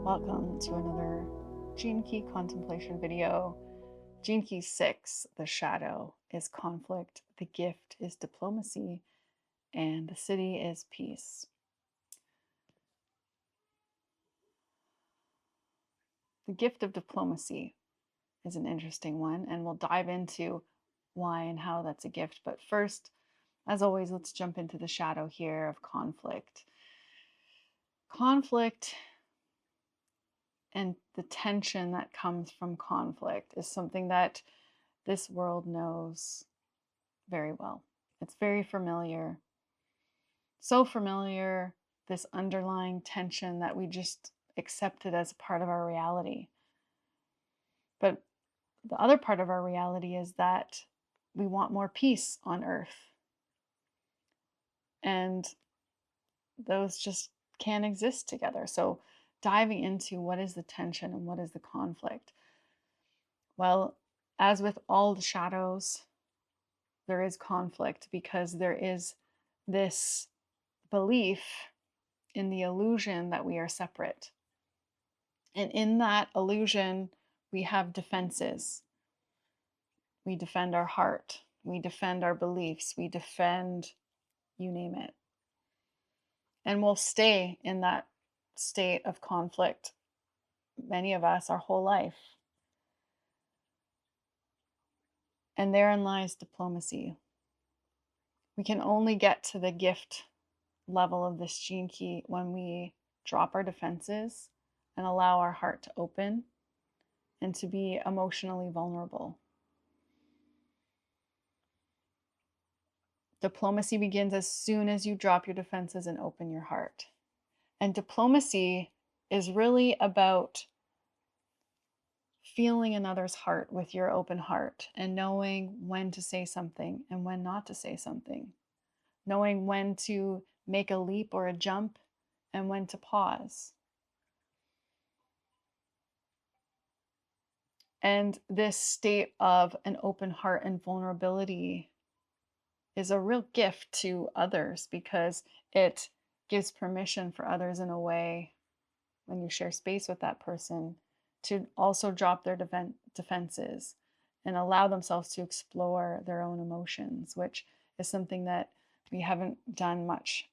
Welcome to another Gene Key contemplation video. Gene Key 6, the shadow is conflict, the gift is diplomacy, and the city is peace. The gift of diplomacy is an interesting one, and we'll dive into why and how that's a gift. But first, as always, let's jump into the shadow here of conflict. Conflict and the tension that comes from conflict is something that this world knows very well. It's very familiar. So familiar, this underlying tension that we just accept it as a part of our reality. But the other part of our reality is that we want more peace on earth. And those just can't exist together. So diving into what is the tension and what is the conflict? Well, as with all the shadows, there is conflict because there is this belief in the illusion that we are separate. And in that illusion, we have defenses. We defend our heart. We defend our beliefs. We defend, you name it. And we'll stay in that state of conflict, many of us, our whole life. And therein lies diplomacy. We can only get to the gift level of this gene key when we drop our defenses and allow our heart to open and to be emotionally vulnerable. Diplomacy begins as soon as you drop your defenses and open your heart. And diplomacy is really about feeling another's heart with your open heart and knowing when to say something and when not to say something, knowing when to make a leap or a jump and when to pause. And this state of an open heart and vulnerability is a real gift to others because it gives permission for others in a way, when you share space with that person, to also drop their defenses and allow themselves to explore their own emotions, which is something that we haven't done much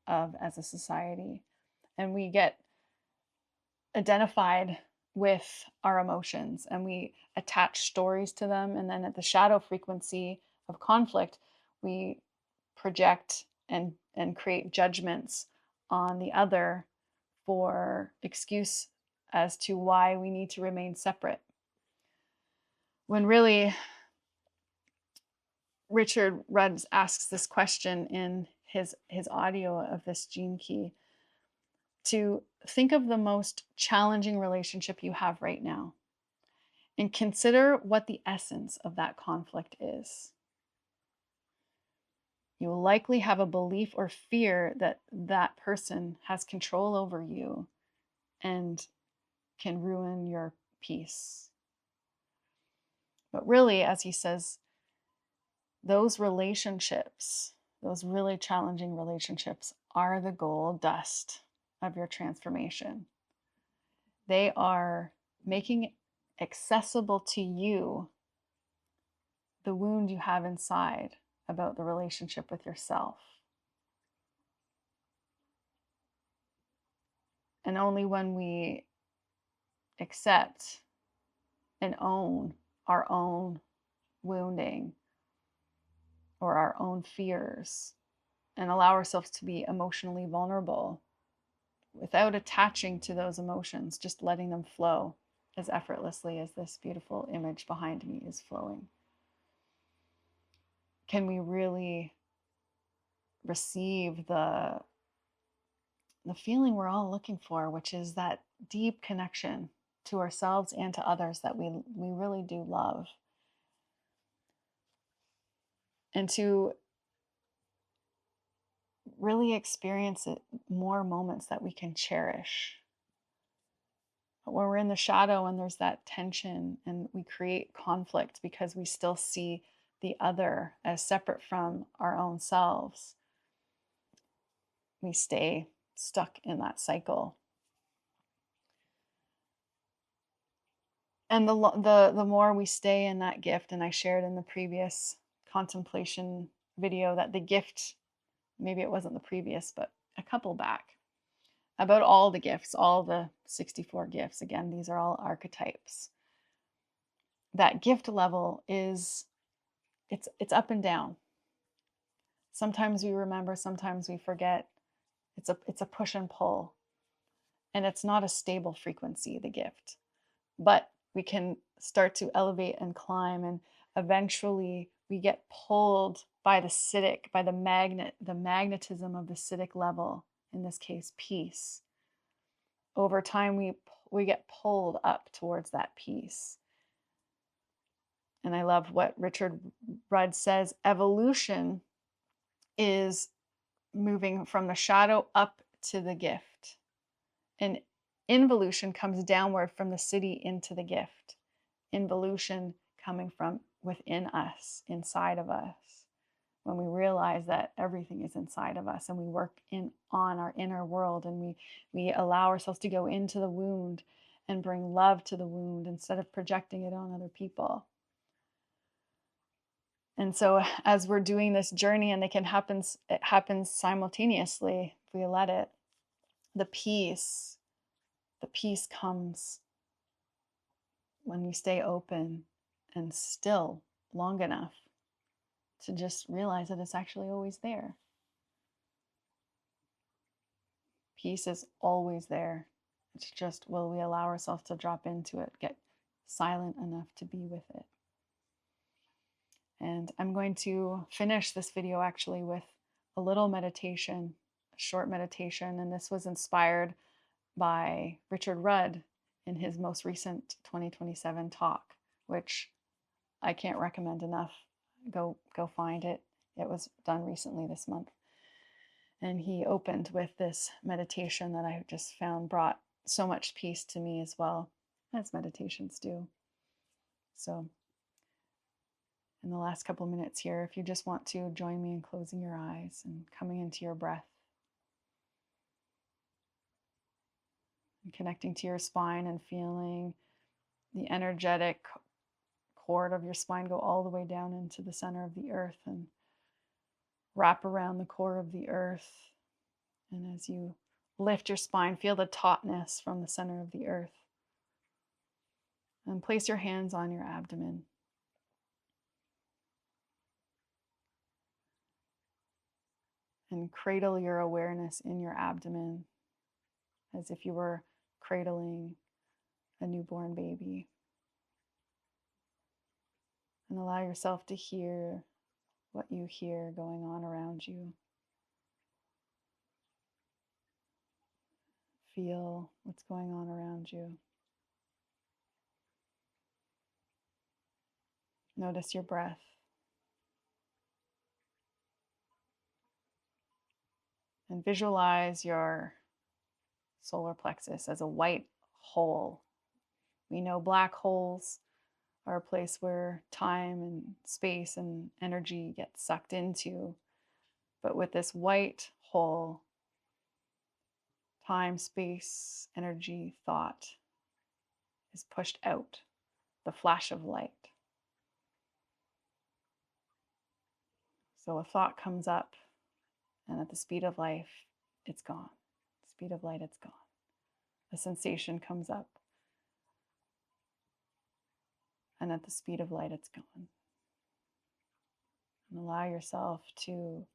of as a society. And we get identified with our emotions and we attach stories to them. And then at the shadow frequency of conflict, we project and create judgments on the other for excuse as to why we need to remain separate. When really, Richard Rudd asks this question in his audio of this gene key, to think of the most challenging relationship you have right now and consider what the essence of that conflict is. You will likely have a belief or fear that that person has control over you and can ruin your peace. But really, as he says, those relationships, those really challenging relationships, are the gold dust of your transformation. They are making accessible to you the wound you have inside about the relationship with yourself. And only when we accept and own our own wounding or our own fears and allow ourselves to be emotionally vulnerable without attaching to those emotions, just letting them flow as effortlessly as this beautiful image behind me is flowing, can we really receive the feeling we're all looking for, which is that deep connection to ourselves and to others that we really do love. And to really experience it, more moments that we can cherish. But when we're in the shadow and there's that tension and we create conflict because we still see the other as separate from our own selves, we stay stuck in that cycle. And the more we stay in that gift, and I shared in the previous contemplation video that the gift, maybe it wasn't the previous, but a couple back, about all the gifts, all the 64 gifts. Again, these are all archetypes. That gift level is, it's up and down. Sometimes we remember, sometimes we forget. It's a push and pull. And it's not a stable frequency, the gift. But we can start to elevate and climb, and eventually we get pulled by the Siddhic, by the magnetism of the Siddhic level, in this case peace. Over time we get pulled up towards that peace. And I love what Richard Rudd says: evolution is moving from the shadow up to the gift, and involution comes downward from the siddhi into the gift. Involution coming from within us, inside of us, when we realize that everything is inside of us, and we work on our inner world, and we allow ourselves to go into the wound and bring love to the wound instead of projecting it on other people. And so as we're doing this journey, and it happens simultaneously if we let it, the peace comes when we stay open and still long enough to just realize that it's actually always there. Peace is always there. It's just, will we allow ourselves to drop into it, get silent enough to be with it? And I'm going to finish this video actually with a little meditation, a short meditation. And this was inspired by Richard Rudd in his most recent 2027 talk, which I can't recommend enough. Go find it. It was done recently this month. And he opened with this meditation that I just found brought so much peace to me as well, as meditations do. So in the last couple of minutes here, if you just want to join me in closing your eyes and coming into your breath and connecting to your spine and feeling the energetic cord of your spine go all the way down into the center of the earth and wrap around the core of the earth. And as you lift your spine, feel the tautness from the center of the earth. And place your hands on your abdomen. And cradle your awareness in your abdomen as if you were cradling a newborn baby. And allow yourself to hear what you hear going on around you. Feel what's going on around you. Notice your breath. And visualize your solar plexus as a white hole. We know black holes are a place where time and space and energy get sucked into. But with this white hole, time, space, energy, thought is pushed out, the flash of light. So a thought comes up, and at the speed of life, it's gone. Speed of light, it's gone. A sensation comes up, and at the speed of light, it's gone. And allow yourself to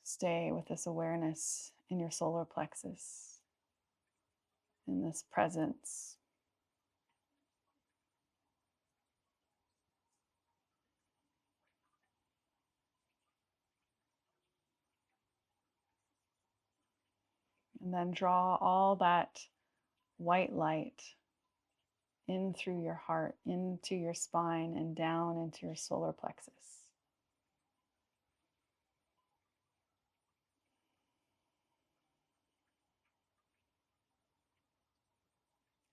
stay with this awareness in your solar plexus, in this presence. And then draw all that white light in through your heart, into your spine, and down into your solar plexus.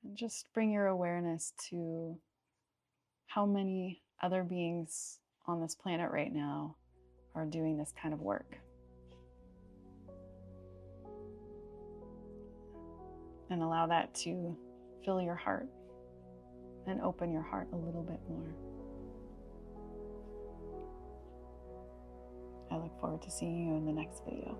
And just bring your awareness to how many other beings on this planet right now are doing this kind of work. and allow that to fill your heart and open your heart a little bit more. I look forward to seeing you in the next video.